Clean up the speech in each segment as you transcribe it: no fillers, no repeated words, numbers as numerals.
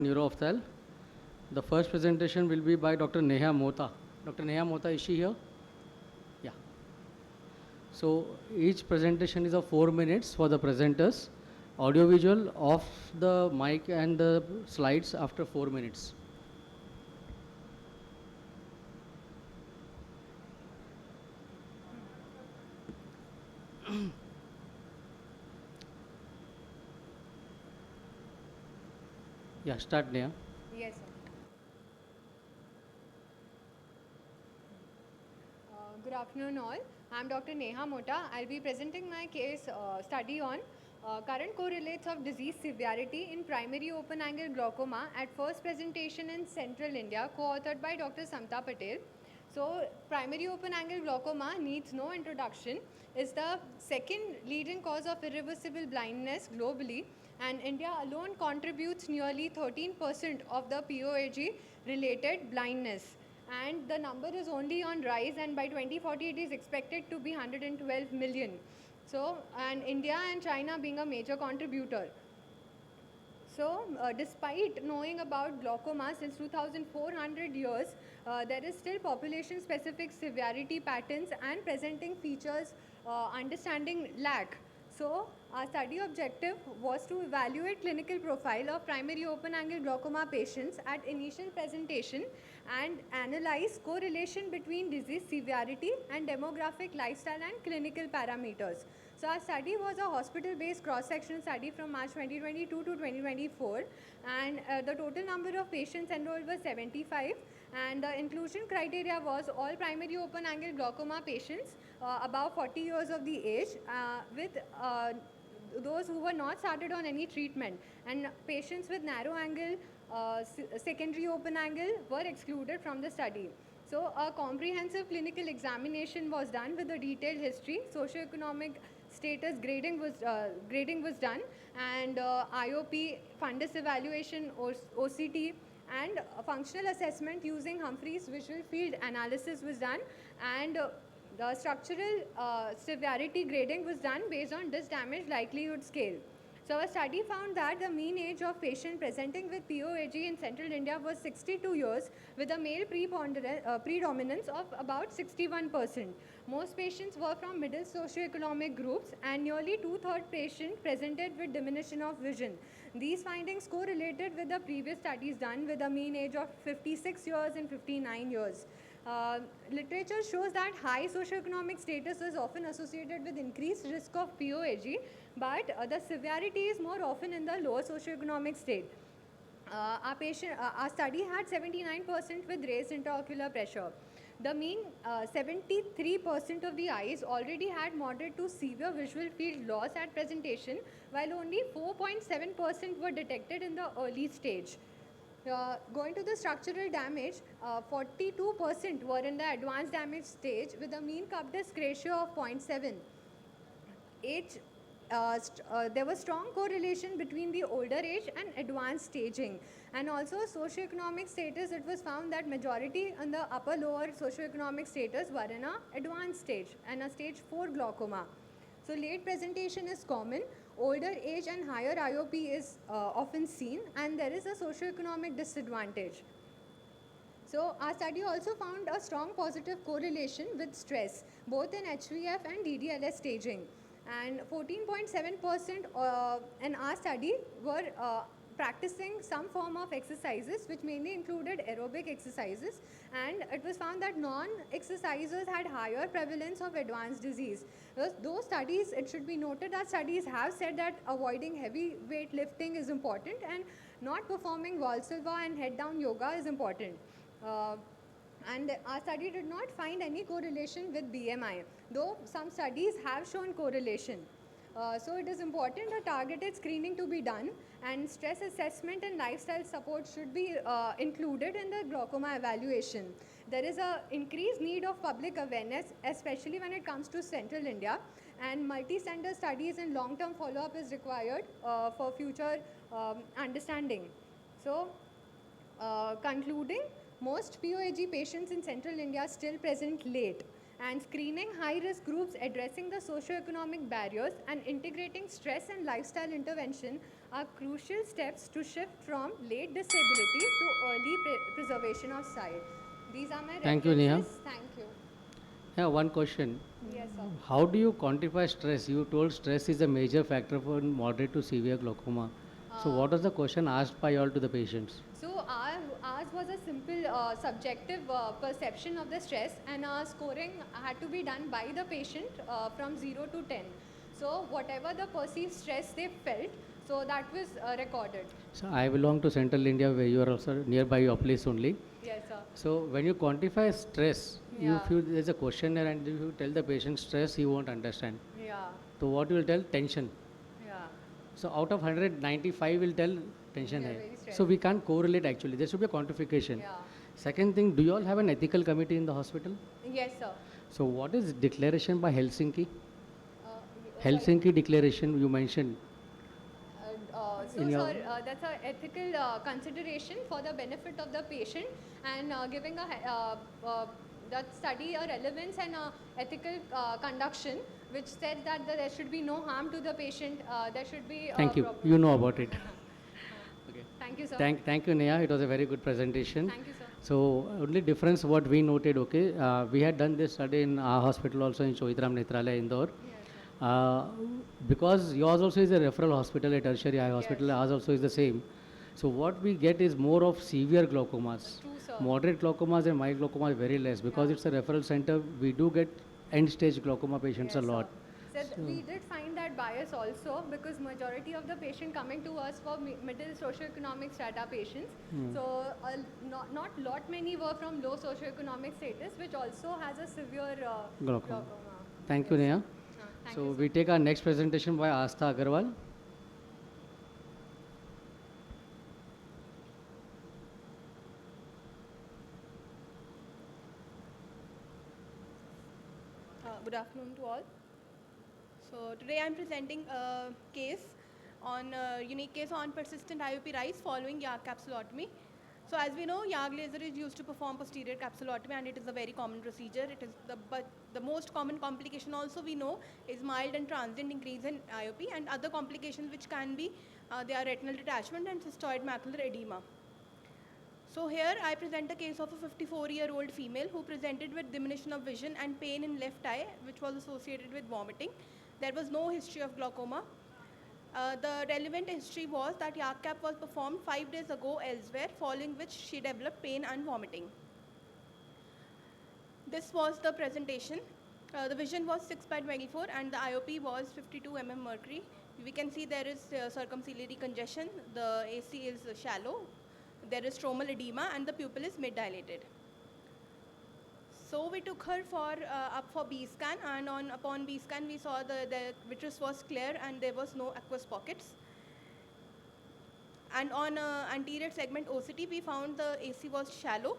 Neuro Ophthalmology. The first presentation will be by Dr. Neha Mota. Dr. Neha Mota, is she here? Yeah. So each presentation is of 4 minutes for the presenters. Audiovisual off the mic and the slides after 4 minutes. Yeah, start Neha. Yes, sir. Good afternoon, all. I'm Dr. Neha Mota. I'll be presenting my case study on current correlates of disease severity in primary open-angle glaucoma at first presentation in Central India, co-authored by Dr. Samta Patel. So, primary open-angle glaucoma needs no introduction, is the second leading cause of irreversible blindness globally, and India alone contributes nearly 13% of the POAG-related blindness. And the number is only on rise, and by 2040 it is expected to be 112 million. So, and India and China being a major contributor. So, despite knowing about glaucoma since 2400 years, there is still population specific severity patterns and presenting features understanding lack. So, our study objective was to evaluate clinical profile of primary open angle glaucoma patients at initial presentation and analyze correlation between disease severity and demographic, lifestyle and clinical parameters. So our study was a hospital-based cross-sectional study from March 2022 to 2024, and the total number of patients enrolled was 75, and the inclusion criteria was all primary open-angle glaucoma patients above 40 years of the age with those who were not started on any treatment, and patients with narrow angle secondary open angle were excluded from the study. So a comprehensive clinical examination was done with a detailed history, socioeconomic status grading was done, and IOP, fundus evaluation, OCT, and functional assessment using Humphrey's visual field analysis was done, and the structural severity grading was done based on this damage likelihood scale. So our study found that the mean age of patient presenting with POAG in Central India was 62 years with a male predominance of about 61%. Most patients were from middle socioeconomic groups, and nearly two-thirds patients presented with diminution of vision. These findings correlated with the previous studies done with a mean age of 56 years and 59 years. Literature shows that high socioeconomic status is often associated with increased risk of POAG, but the severity is more often in the lower socioeconomic state. Our study had 79% with raised intraocular pressure. The mean 73% of the eyes already had moderate to severe visual field loss at presentation, while only 4.7% were detected in the early stage. Going to the structural damage, 42% were in the advanced damage stage with a mean cup disc ratio of 0.7. There was strong correlation between the older age and advanced staging, and also socioeconomic status. It was found that majority in the upper lower socioeconomic status were in a advanced stage and a stage 4 glaucoma. So late presentation is common, older age and higher IOP is often seen, and there is a socioeconomic disadvantage. So our study also found a strong positive correlation with stress, both in HVF and DDLS staging. And 14.7% in our study were practicing some form of exercises, which mainly included aerobic exercises, and it was found that non-exercisers had higher prevalence of advanced disease. Those studies, it should be noted that studies have said that avoiding heavy weight lifting is important, and not performing Valsalva and head down yoga is important. And our study did not find any correlation with BMI, though some studies have shown correlation. So it is important a targeted screening to be done, and stress assessment and lifestyle support should be included in the glaucoma evaluation. There is an increased need of public awareness, especially when it comes to Central India, and multi-center studies and long-term follow-up is required for future understanding. So, concluding, most POAG patients in Central India still present late, and screening high-risk groups, addressing the socio-economic barriers, and integrating stress and lifestyle intervention are crucial steps to shift from late disability to early preservation of sight. These are my Thank you, Neha. references. Thank you. Yeah, one question. Yes, sir. How do you quantify stress? You told stress is a major factor for moderate to severe glaucoma. So what was the question asked by all to the patients? So ours was a simple subjective perception of the stress, and our scoring had to be done by the patient from 0 to 10. So whatever the perceived stress they felt, so that was recorded. So I belong to Central India where you are also nearby your place only. Yes, sir. So when you quantify stress, you Yeah. feel there's a questionnaire and if you tell the patient stress, he won't understand. Yeah. So what you will tell? Tension. Yeah. So out of 195 will tell tension Yeah, hai. very stressed. So we can't correlate actually. There should be a quantification. Yeah. Second thing, do you all have an ethical committee in the hospital? Yes, sir. So what is declaration by Helsinki? Sorry. Helsinki declaration you mentioned. So, In your- sir, that's an ethical consideration for the benefit of the patient, and giving that study a relevance and ethical conduction, which said that there should be no harm to the patient. There should be. Thank you. Proper- You know about it. Okay. Thank you, sir. Thank you, Neha. It was a very good presentation. Thank you, sir. So only difference what we noted, okay, we had done this study in our hospital also in Choitram Netralaya, Indore. Yes, sir. Because yours also is a referral hospital, a tertiary eye hospital, Yes. ours also is the same. So what we get is more of severe glaucomas. True, sir. Moderate glaucomas and mild glaucoma is very less because Yeah. it's a referral center. We do get end stage glaucoma patients Yes, a lot. sir. So we did find that bias also, because majority of the patient coming to us for middle socioeconomic strata patients. So not lot many were from low socioeconomic status, which also has a severe Glaucoma. Thank you, Neha. Thank So you, we take our next presentation by Astha Agarwal. Good afternoon to all. So today I am presenting a case on unique case on persistent IOP rise following YAG capsulotomy. So as we know, YAG laser is used to perform posterior capsulotomy, and it is a very common procedure. It is but the most common complication also we know is mild and transient increase in IOP, and other complications which can be they are retinal detachment and cystoid macular edema. So here I present a case of a 54-year-old female who presented with diminution of vision and pain in left eye, which was associated with vomiting. There was no history of glaucoma. The relevant history was that YAG cap was performed 5 days ago elsewhere, following which she developed pain and vomiting. This was the presentation. The vision was 6/24 and the IOP was 52 mm mercury. We can see there is circumciliary congestion, the AC is shallow, there is stromal edema, and the pupil is mid-dilated. So we took her up for B scan, and upon B scan we saw the vitreous was clear and there was no aqueous pockets. And on anterior segment OCT we found the AC was shallow,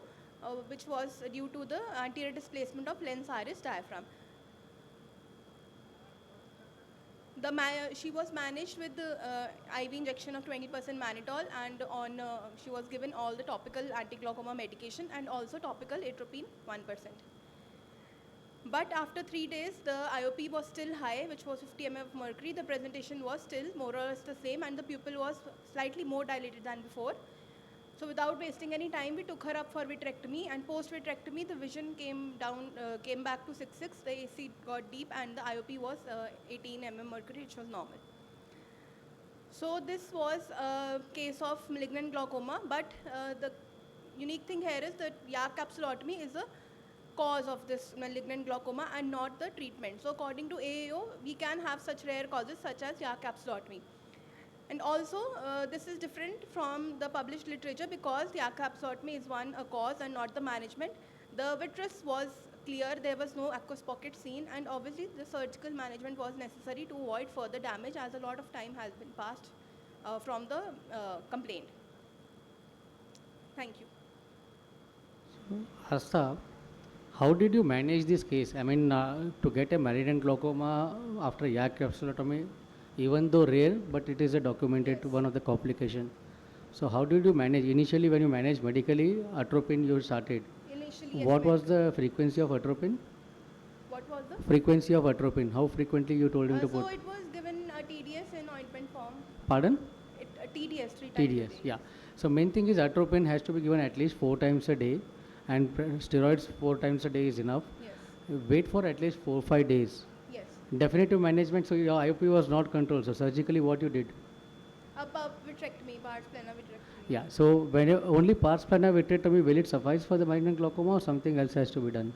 which was due to the anterior displacement of lens iris diaphragm. She was managed with the IV injection of 20% mannitol, and she was given all the topical anti-glaucoma medication and also topical atropine 1%. But after 3 days, the IOP was still high, which was 50 mm of mercury. The presentation was still more or less the same, and the pupil was slightly more dilated than before. So without wasting any time, we took her up for vitrectomy, and post-vitrectomy, the vision came back to 6.6, the AC got deep, and the IOP was 18 mm mercury, which was normal. So this was a case of malignant glaucoma, but the unique thing here is that YAG capsulotomy is a cause of this malignant glaucoma and not the treatment. So according to AAO, we can have such rare causes such as YAG capsulotomy. And also, this is different from the published literature because the YAG capsulotomy is a cause and not the management. The vitreous was clear, there was no aqueous pocket seen, and obviously the surgical management was necessary to avoid further damage, as a lot of time has been passed from the complaint. Thank you. Astha, how did you manage this case? I mean, to get a malignant glaucoma after YAG capsulotomy, even though rare, but it is a documented one of the complication. So how did you manage? Initially, when you managed medically, atropine you started. Initially, yes, What was the frequency of atropine? What was the? Frequency of atropine. How frequently you told him to So put? it was given TDS in ointment form. Pardon? TDS, 3 times a TDS, day. yeah. So main thing is atropine has to be given at least 4 times a day, and steroids 4 times a day is enough. Yes. Wait for at least 4-5 days. Yes. Definitive management. So your IOP was not controlled. So surgically, what you did? Vitrectomy, pars plana vitrectomy. Yeah. So when you only pars plana vitrectomy, will it suffice for the malignant glaucoma, or something else has to be done?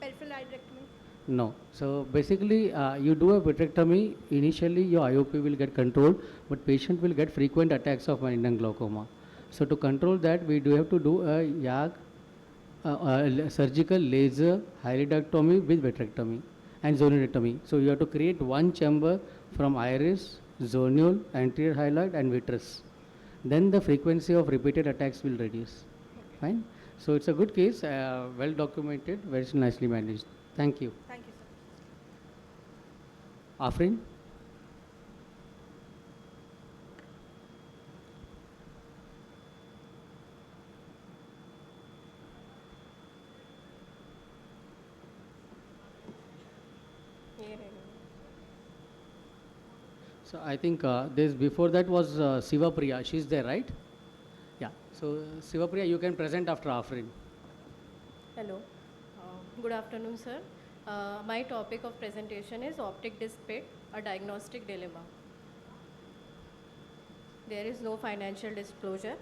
Peripheral hydrectomy. No. So basically, you do a vitrectomy. Initially, your IOP will get controlled, but patient will get frequent attacks of malignant glaucoma. So to control that, we do have to do a surgical laser hyalidectomy with vitrectomy and zonulectomy. So you have to create one chamber from iris, zonule, anterior hyaloid, and vitreous. Then the frequency of repeated attacks will reduce. Fine. So it's a good case, well documented, very nicely managed. Thank you. Thank you, sir. Afrin? So I think this before that was Siva Priya. She's there, right? Yeah. So Siva Priya, you can present after Afrin. Hello. Good afternoon, sir. My topic of presentation is optic disc pit, a diagnostic dilemma. There is no financial disclosure.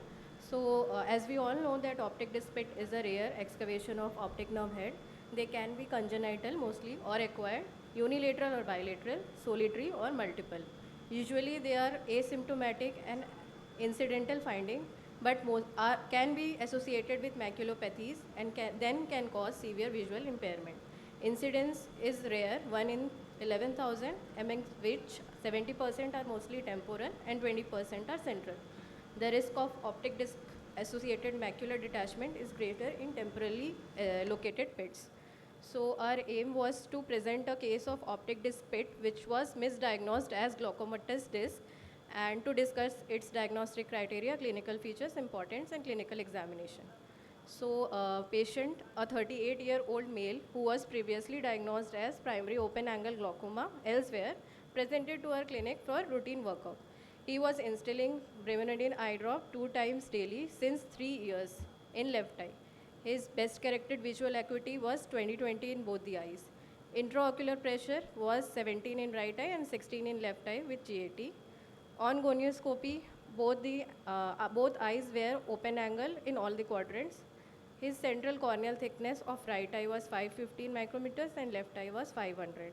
So, as we all know that optic disc pit is a rare excavation of optic nerve head. They can be congenital mostly or acquired, unilateral or bilateral, solitary or multiple. Usually they are asymptomatic and incidental finding, but can be associated with maculopathies and then can cause severe visual impairment. Incidence is rare, 1 in 11,000, among which 70% are mostly temporal and 20% are central. The risk of optic disc associated macular detachment is greater in temporally located pits. So our aim was to present a case of optic disc pit which was misdiagnosed as glaucomatous disc, and to discuss its diagnostic criteria, clinical features, importance, and clinical examination. So patient, a 38-year-old male who was previously diagnosed as primary open-angle glaucoma elsewhere, presented to our clinic for routine workup. He was instilling brimonidine eye drop 2 times daily since 3 years in left eye. His best corrected visual acuity was 20/20 in both the eyes. Intraocular pressure was 17 in right eye and 16 in left eye with GAT. On gonioscopy, both eyes were open angle in all the quadrants. His central corneal thickness of right eye was 515 micrometers and left eye was 500.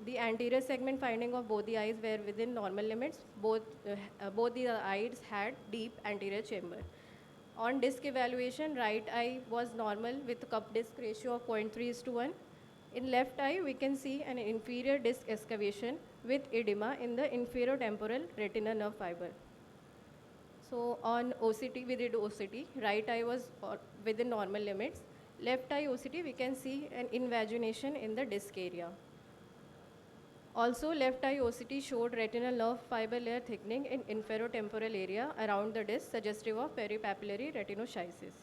The anterior segment finding of both the eyes were within normal limits. Both the eyes had deep anterior chamber. On disc evaluation, right eye was normal with a cup disc ratio of 0.3:1. In left eye, we can see an inferior disc excavation with edema in the inferior temporal retina nerve fiber. So on OCT, we did OCT. Right eye was within normal limits. Left eye OCT, we can see an invagination in the disc area. Also, left eye OCT showed retinal nerve fiber layer thickening in inferotemporal area around the disc, suggestive of peripapillary retinoschisis.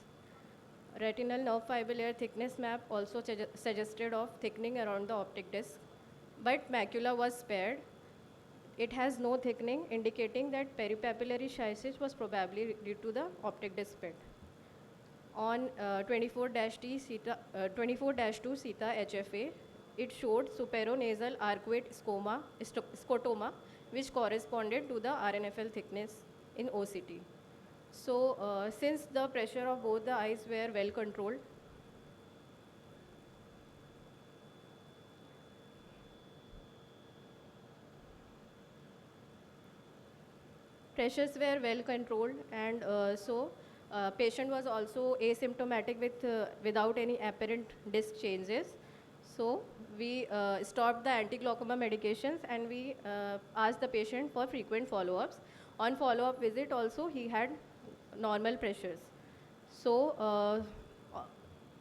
Retinal nerve fiber layer thickness map also suggested of thickening around the optic disc, but macula was spared. It has no thickening, indicating that peripapillary schisis was probably due to the optic disc pit. On 24-2 CETA HFA, it showed superonasal arcuate scotoma, which corresponded to the RNFL thickness in OCT. So, since the pressure of both the eyes were well controlled, pressures were well controlled, and patient was also asymptomatic without any apparent disc changes. So we stopped the anti-glaucoma medications, and we asked the patient for frequent follow-ups. On follow-up visit also, he had normal pressures. So,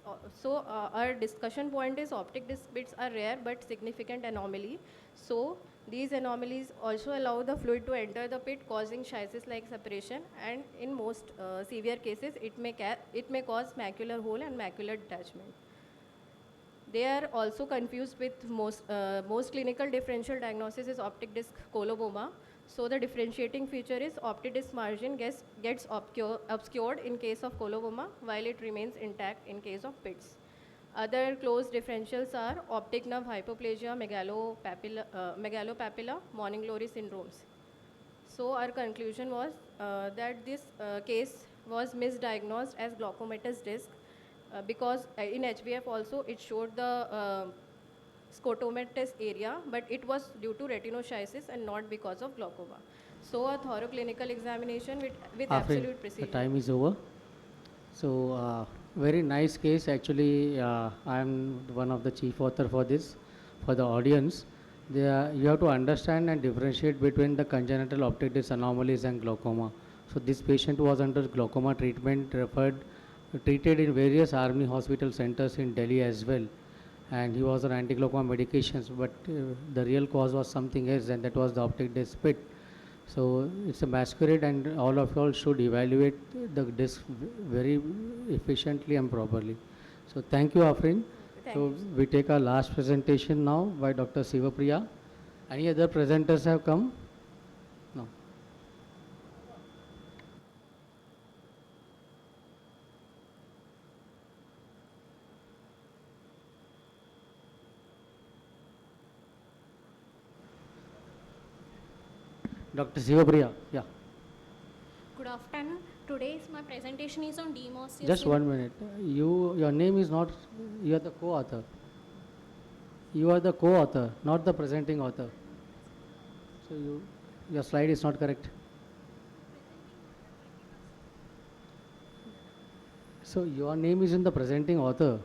our discussion point is optic disc pits are rare but significant anomaly. So These anomalies also allow the fluid to enter the pit, causing schisis-like separation, and in most severe cases, it may cause macular hole and macular detachment. They are also confused with most clinical differential diagnosis is optic disc coloboma. So the differentiating feature is optic disc margin gets obscured in case of coloboma, while it remains intact in case of PITS. Other close differentials are optic nerve hypoplasia, megalopapilla, morning glory syndromes. So our conclusion was that this case was misdiagnosed as glaucomatous disc because in HBF also it showed the scotomatous area, but it was due to retinoschisis and not because of glaucoma. So a thorough clinical examination with Afrin, absolute the precision. time is over. So, very nice case. Actually, I am one of the chief author for this. For the audience, you have to understand and differentiate between the congenital optic disc anomalies and glaucoma. So, this patient was under glaucoma treatment, treated in various army hospital centers in Delhi as well, and he was on anti-glaucoma medications. But the real cause was something else, and that was the optic disc pit. So it's a masquerade, and all of y'all should evaluate the disc very efficiently and properly. So thank you, Afrin. Thank So you. we take our last presentation now by Dr. Sivapriya. Any other presenters have come? No. Dr. Sivapriya, yeah. Good afternoon. Today's my presentation is on demosis. Just 1 minute. Your name is not, you are the co-author. You are the co-author, not the presenting author. So your slide is not correct. So your name is in the presenting author.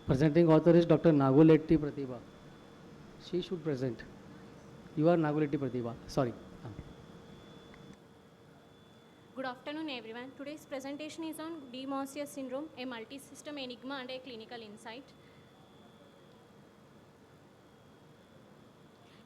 Presenting author is Dr. Naguletti Pratibha. She should present. You are Naguletti Pratibha. Sorry. Good afternoon, everyone. Today's presentation is on demosis syndrome, a multi-system enigma and a clinical insight.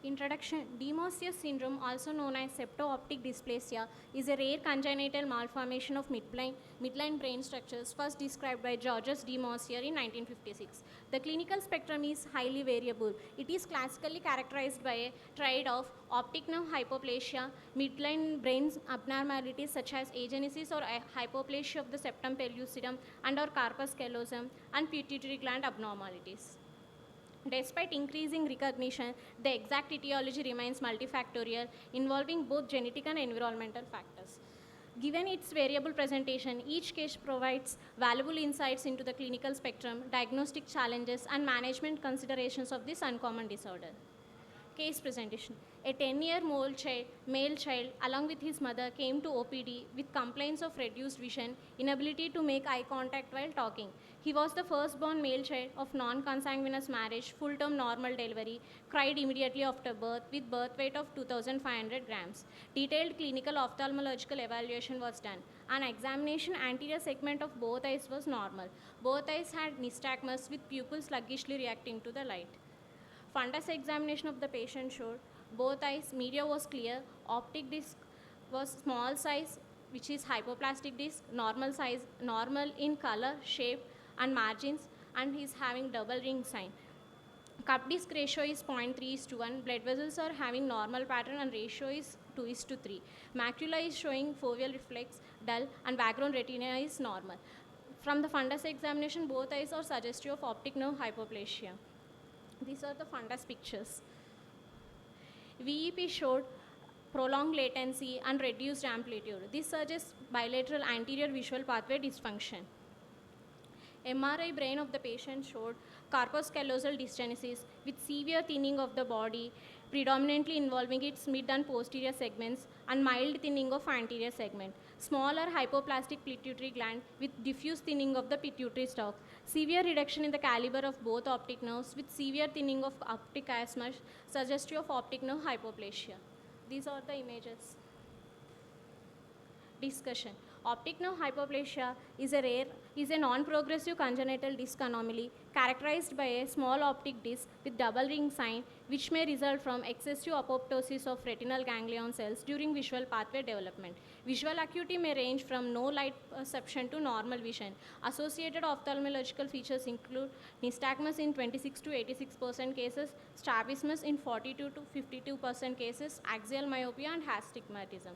Introduction. Demosis syndrome, also known as septo-optic dysplasia, is a rare congenital malformation of midline brain structures first described by Georges de Maussier in 1956. The clinical spectrum is highly variable. It is classically characterized by a triad of optic nerve hypoplasia, midline brain abnormalities such as agenesis or hypoplasia of the septum pellucidum and or corpus callosum, and pituitary gland abnormalities. Despite increasing recognition, the exact etiology remains multifactorial, involving both genetic and environmental factors. Given its variable presentation, each case provides valuable insights into the clinical spectrum, diagnostic challenges, and management considerations of this uncommon disorder. Case presentation. A 10-year male child, along with his mother, came to OPD with complaints of reduced vision, inability to make eye contact while talking. He was the firstborn male child of non-consanguineous marriage, full-term normal delivery, cried immediately after birth with birth weight of 2,500 grams. Detailed clinical ophthalmological evaluation was done. An examination anterior segment of both eyes was normal. Both eyes had nystagmus with pupils sluggishly reacting to the light. Fundus examination of the patient showed both eyes, media was clear, optic disc was small size, which is hypoplastic disc, normal size, normal in color, shape, and margins, and he is having double ring sign. Cup disc ratio is 0.3:1. Blood vessels are having normal pattern and ratio is 2:3. Macula is showing foveal reflex, dull, and background retina is normal. From the fundus examination, both eyes are suggestive of optic nerve hypoplasia. These are the fundus pictures. VEP showed prolonged latency and reduced amplitude. This suggests bilateral anterior visual pathway dysfunction. MRI brain of the patient showed corpus callosal dysgenesis with severe thinning of the body, predominantly involving its mid and posterior segments, and mild thinning of anterior segment. Smaller hypoplastic pituitary gland with diffuse thinning of the pituitary stalk. Severe reduction in the caliber of both optic nerves with severe thinning of optic chiasmus, suggestive of optic nerve hypoplasia. These are the images. Discussion. Optic nerve hypoplasia is a non-progressive congenital disc anomaly characterized by a small optic disc with double ring sign, which may result from excessive apoptosis of retinal ganglion cells during visual pathway development. Visual acuity may range from no light perception to normal vision. Associated ophthalmological features include nystagmus in 26 to 86% cases, strabismus in 42 to 52% cases, axial myopia, and astigmatism.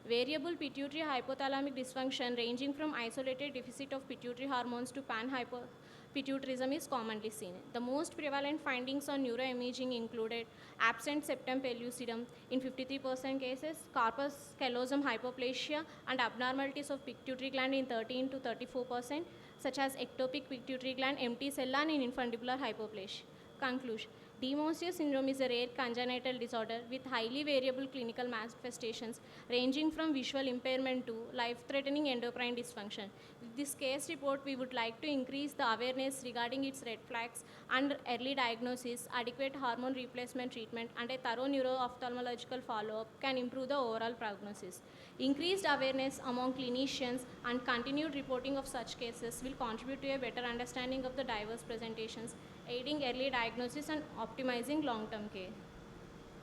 Variable pituitary hypothalamic dysfunction ranging from isolated deficit of pituitary hormones to panhypopituitarism is commonly seen. The most prevalent findings on neuroimaging included absent septum pellucidum in 53% cases, corpus callosum hypoplasia, and abnormalities of pituitary gland in 13 to 34%, such as ectopic pituitary gland, empty cell, and infundibular hypoplasia. Conclusion. Demosia syndrome is a rare congenital disorder with highly variable clinical manifestations ranging from visual impairment to life-threatening endocrine dysfunction. With this case report, we would like to increase the awareness regarding its red flags and early diagnosis, adequate hormone replacement treatment, and a thorough neuro-ophthalmological follow-up can improve the overall prognosis. Increased awareness among clinicians and continued reporting of such cases will contribute to a better understanding of the diverse presentations, aiding early diagnosis and optimizing long-term care.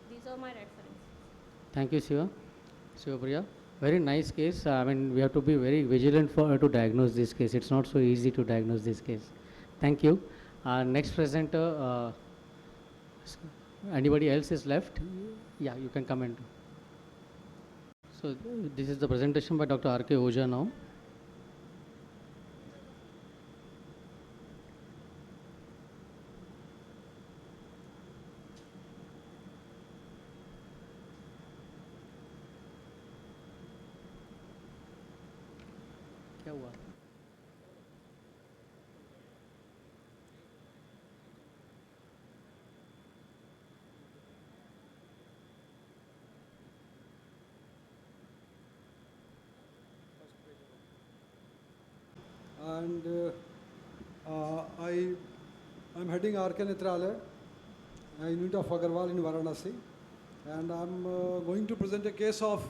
These are my references. Thank you, Shivapriya. Very nice case. I mean, we have to be very vigilant to diagnose this case. It's not so easy to diagnose this case. Thank you. Next presenter, anybody else is left? Yeah, you can come in. So this is the presentation by Dr. R.K. Oja now. क्या हुआ? And I'm heading RK Netralaya, a unit of Agarwal in Varanasi, and I'm going to present a case of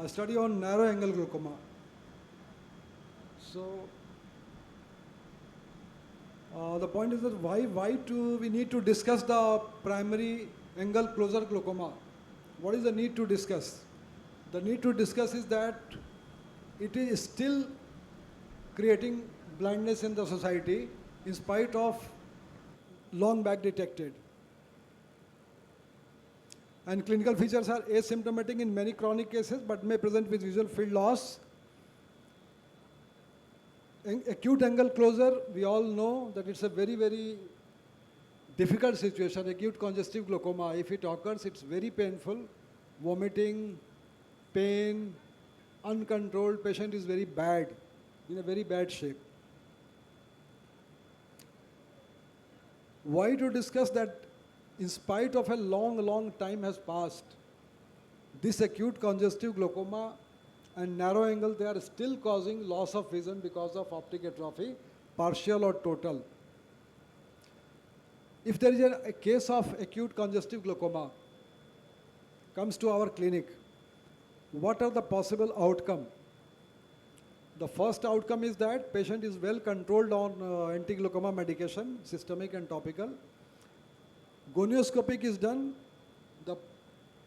study on narrow angle glaucoma. So the point is that why do we need to discuss the primary angle closer glaucoma? What is the need to discuss? The need to discuss is that it is still creating blindness in the society in spite of long back detected. And clinical features are asymptomatic in many chronic cases but may present with visual field loss. Acute angle closure, we all know that it's a very, very difficult situation. Acute congestive glaucoma, if it occurs, it's very painful. Vomiting, pain, uncontrolled, patient is very bad, in a very bad shape. Why to discuss that in spite of a long time has passed, this acute congestive glaucoma and narrow angle, they are still causing loss of vision because of optic atrophy, partial or total. If there is a case of acute congestive glaucoma comes to our clinic, what are the possible outcome? The first outcome is that patient is well controlled on anti-glaucoma medication, systemic and topical. Gonioscopic is done, the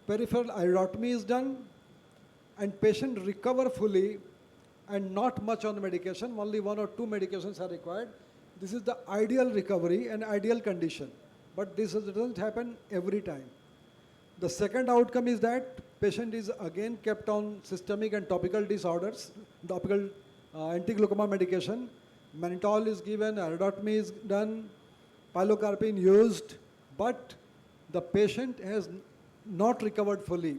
peripheral iridotomy is done, and patient recover fully and not much on medication, only 1 or 2 medications are required. This is the ideal recovery and ideal condition, but this doesn't happen every time. The second outcome is that patient is again kept on systemic and topical disorders, topical anti-glaucoma medication. Mannitol is given, iridotomy is done, pilocarpine used, but the patient has not recovered fully.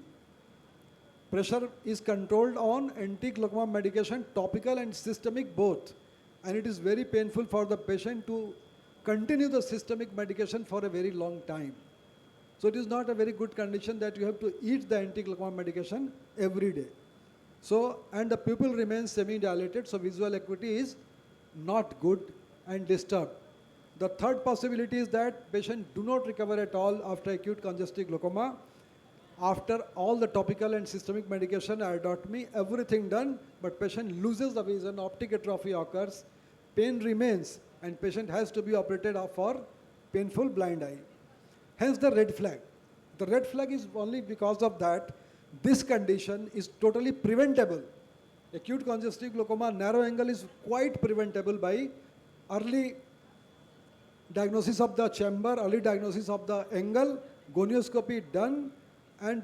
Pressure is controlled on anti-glaucoma medication, topical and systemic both, and it is very painful for the patient to continue the systemic medication for a very long time. So it is not a very good condition that you have to eat the anti-glaucoma medication every day. So, and the pupil remains semi-dilated, so visual acuity is not good and disturbed. The third possibility is that patient do not recover at all after acute congestive glaucoma. After all the topical and systemic medication, iodotomy, everything done, but patient loses the vision, optic atrophy occurs, pain remains, and patient has to be operated for painful blind eye. Hence the red flag. The red flag is only because of that this condition is totally preventable. Acute congestive glaucoma narrow angle is quite preventable by early diagnosis of the chamber, early diagnosis of the angle, gonioscopy done, and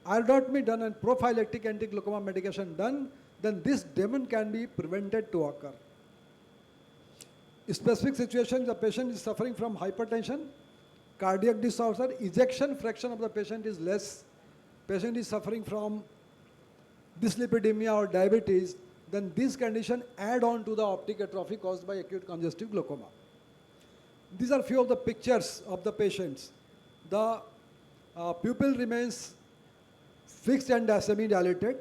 iodotomy done and prophylactic anti-glaucoma medication done, then this demon can be prevented to occur. Specific situation, the patient is suffering from hypertension, cardiac disorder, ejection fraction of the patient is less, patient is suffering from dyslipidemia or diabetes, then this condition add on to the optic atrophy caused by acute congestive glaucoma. These are few of the pictures of the patients. The pupil remains fixed and semi-dilated.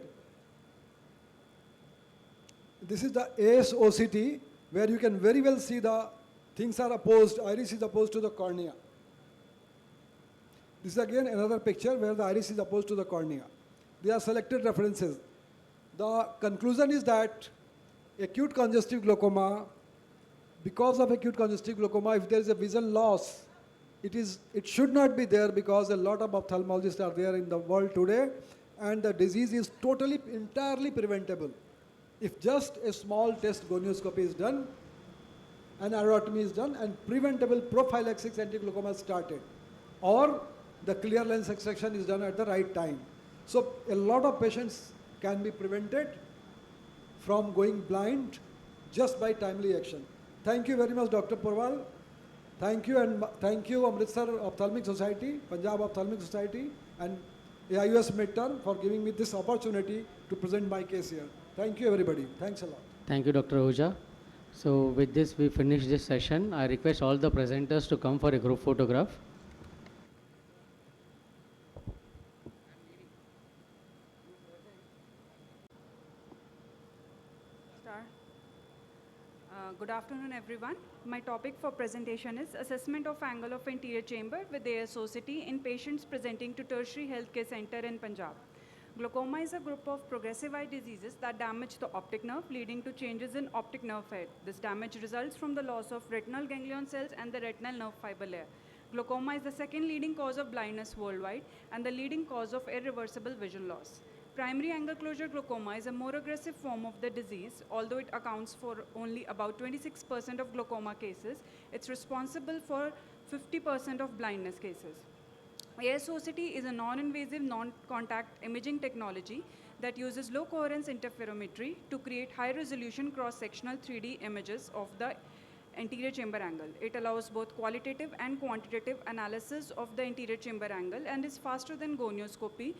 This is the ASOCT, where you can very well see the things are opposed, iris is opposed to the cornea. This is again another picture where the iris is opposed to the cornea. They are selected references. The conclusion is that acute congestive glaucoma, because of acute congestive glaucoma, if there is a vision loss, it should not be there because a lot of ophthalmologists are there in the world today, and the disease is totally, entirely preventable. If just a small test gonioscopy is done, and iodotomy is done, and preventable prophylaxis anti-glaucoma is started, or the clear lens extraction is done at the right time. So a lot of patients can be prevented from going blind just by timely action. Thank you very much, Dr. Purwal. Thank you, and thank you, Amritsar Ophthalmic Society, Punjab Ophthalmic Society, and AIOS Midterm for giving me this opportunity to present my case here. Thank you, everybody. Thanks a lot. Thank you, Dr. Ahuja. So with this, we finish this session. I request all the presenters to come for a group photograph. Good afternoon, everyone. My topic for presentation is assessment of angle of anterior chamber with AIOCMTC4 in patients presenting to tertiary healthcare center in Punjab. Glaucoma is a group of progressive eye diseases that damage the optic nerve, leading to changes in optic nerve head. This damage results from the loss of retinal ganglion cells and the retinal nerve fiber layer. Glaucoma is the second leading cause of blindness worldwide and the leading cause of irreversible vision loss. Primary angle closure glaucoma is a more aggressive form of the disease. Although it accounts for only about 26% of glaucoma cases, it's responsible for 50% of blindness cases. AIOCMTC4 is a non-invasive, non-contact imaging technology that uses low coherence interferometry to create high-resolution cross-sectional 3D images of the anterior chamber angle. It allows both qualitative and quantitative analysis of the anterior chamber angle and is faster than gonioscopy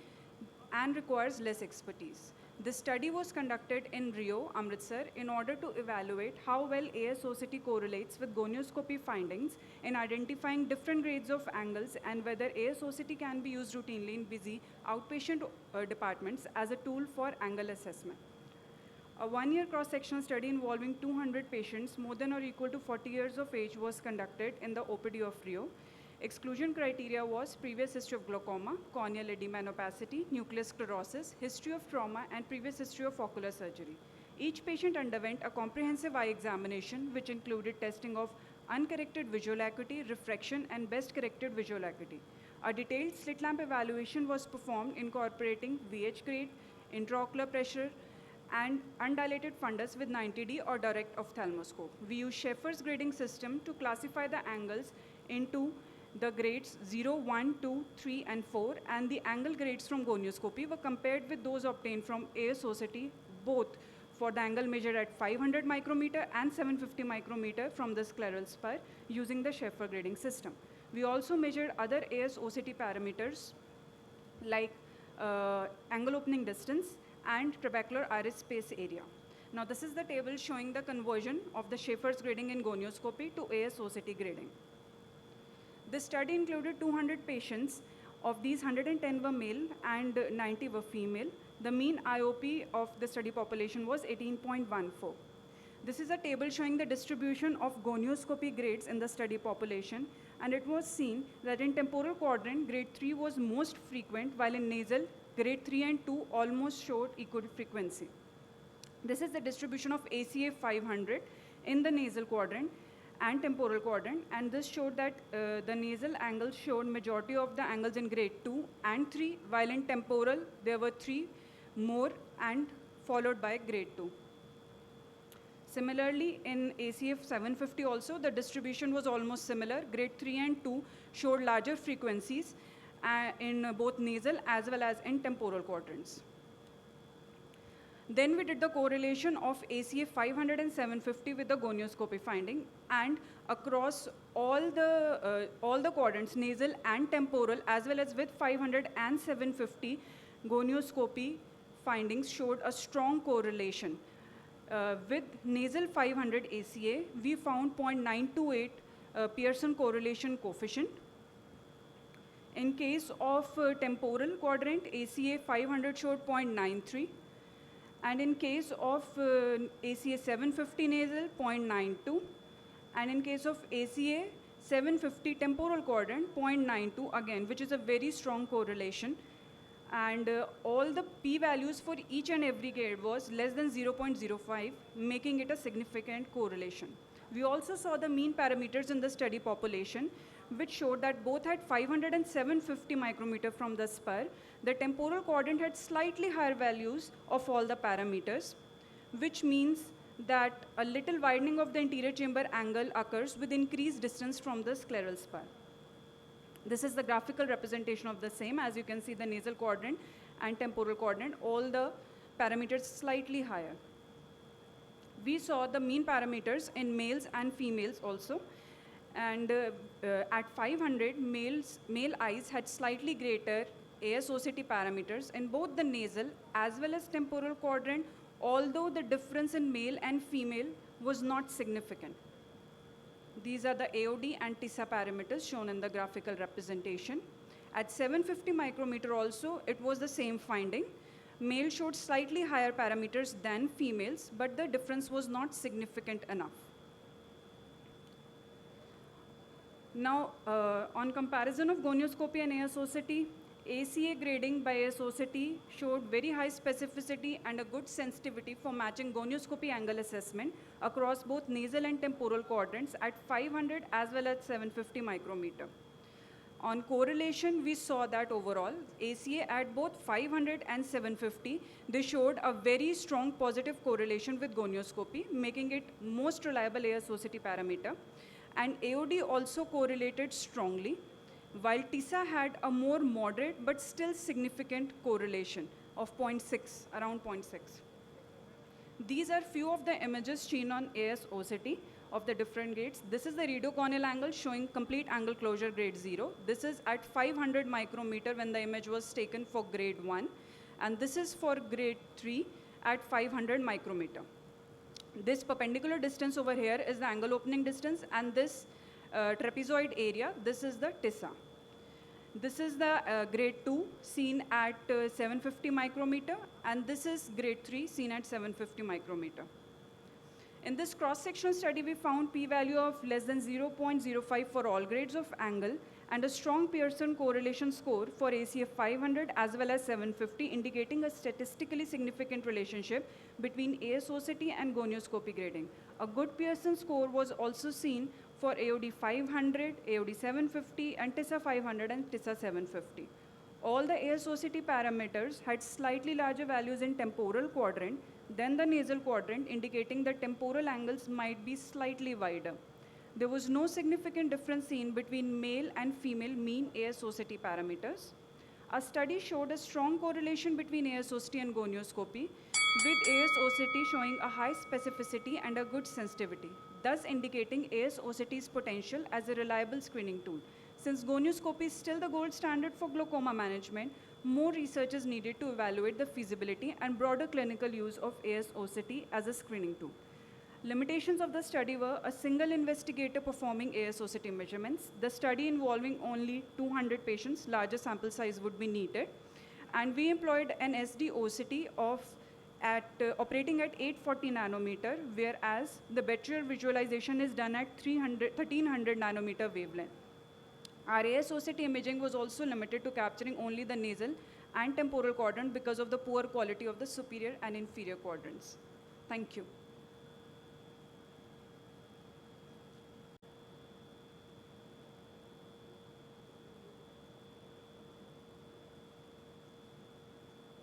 and requires less expertise. This study was conducted in Rio, Amritsar, in order to evaluate how well AIOCMTC4 correlates with gonioscopy findings in identifying different grades of angles and whether AIOCMTC4 can be used routinely in busy outpatient departments as a tool for angle assessment. A one-year cross-sectional study involving 200 patients more than or equal to 40 years of age was conducted in the OPD of Rio. Exclusion criteria was previous history of glaucoma, corneal edema and opacity, nuclear sclerosis, history of trauma, and previous history of ocular surgery. Each patient underwent a comprehensive eye examination, which included testing of uncorrected visual acuity, refraction, and best corrected visual acuity. A detailed slit lamp evaluation was performed incorporating VH grade, intraocular pressure, and undilated fundus with 90D or direct ophthalmoscope. We use Schaeffer's grading system to classify the angles into the grades 0, 1, 2, 3, and 4, and the angle grades from gonioscopy were compared with those obtained from AIOCMTC4, both for the angle measured at 500 micrometer and 750 micrometer from the scleral spur using the Schaeffer grading system. We also measured other AIOCMTC parameters like angle opening distance and trabecular iris space area. Now this is the table showing the conversion of the Schaeffer's grading in gonioscopy to AIOCMTC grading. This study included 200 patients. Of these, 110 were male and 90 were female. The mean IOP of the study population was 18.14. This is a table showing the distribution of gonioscopy grades in the study population. and it was seen that in temporal quadrant, grade 3 was most frequent, while in nasal, grade 3 and 2 almost showed equal frequency. This is the distribution of ACA 500 in the nasal quadrant and temporal quadrant, and this showed that the nasal angles showed majority of the angles in grade 2 and 3, while in temporal there were 3 more and followed by grade 2. Similarly, in ACF 750 also, the distribution was almost similar. Grade 3 and 2 showed larger frequencies in both nasal as well as in temporal quadrants. Then we did the correlation of ACF 500 and 750 with the gonioscopy finding, and across all the quadrants, nasal and temporal, as well as with 500 and 750, gonioscopy findings showed a strong correlation. With nasal 500 ACA, we found 0.928 Pearson correlation coefficient. In case of temporal quadrant, ACA 500 showed 0.93. And in case of ACA 750 nasal, 0.92. And in case of ACA 750 temporal quadrant, 0.92 again, which is a very strong correlation. And all the p-values for each and every grade was less than 0.05, making it a significant correlation. We also saw the mean parameters in the study population, which showed that both had 500 and 750 micrometer from the spur. The temporal quadrant had slightly higher values of all the parameters, which means that a little widening of the anterior chamber angle occurs with increased distance from the scleral spur. This is the graphical representation of the same. As you can see, the nasal quadrant and temporal quadrant, all the parameters slightly higher. We saw the mean parameters in males and females also. And at 500, male eyes had slightly greater ASOCT parameters in both the nasal as well as temporal quadrant, although the difference in male and female was not significant. These are the AOD and TISA parameters shown in the graphical representation. At 750 micrometer also, it was the same finding. Male showed slightly higher parameters than females, but the difference was not significant enough. Now, on comparison of gonioscopy and ASOCT, ACA grading by ASOCT showed very high specificity and a good sensitivity for matching gonioscopy angle assessment across both nasal and temporal quadrants at 500 as well as 750 micrometer. On correlation, we saw that overall, ACA at both 500 and 750, they showed a very strong positive correlation with gonioscopy, making it most reliable ASOCT parameter. And AOD also correlated strongly, while TISA had a more moderate but still significant correlation of 0.6, around 0.6. These are few of the images seen on ASOCT of the different grades. This is the radiocorneal angle showing complete angle closure grade 0. This is at 500 micrometer when the image was taken for grade 1. And this is for grade 3 at 500 micrometer. This perpendicular distance over here is the angle opening distance, and this trapezoid area, this is the TISA. This is the grade 2 seen at 750 micrometer, and this is grade 3 seen at 750 micrometer. In this cross-sectional study, we found p-value of less than 0.05 for all grades of angle, and a strong Pearson correlation score for ACF 500 as well as 750, indicating a statistically significant relationship between ASOCT and gonioscopy grading. A good Pearson score was also seen for AOD 500, AOD 750, and TISA 500 and TISA 750. All the ASOCT parameters had slightly larger values in temporal quadrant than the nasal quadrant, indicating that temporal angles might be slightly wider. There was no significant difference seen between male and female mean ASOCT parameters. A study showed a strong correlation between ASOCT and gonioscopy, with ASOCT showing a high specificity and a good sensitivity, thus indicating ASOCT's potential as a reliable screening tool. Since gonioscopy is still the gold standard for glaucoma management, more research is needed to evaluate the feasibility and broader clinical use of ASOCT as a screening tool. Limitations of the study were a single investigator performing ASOCT measurements, the study involving only 200 patients, larger sample size would be needed, and we employed an SD-OCT of operating at 840 nanometer, whereas the better visualization is done at 1300 nanometer wavelength. Our AIOCMTC imaging was also limited to capturing only the nasal and temporal quadrant because of the poor quality of the superior and inferior quadrants. Thank you.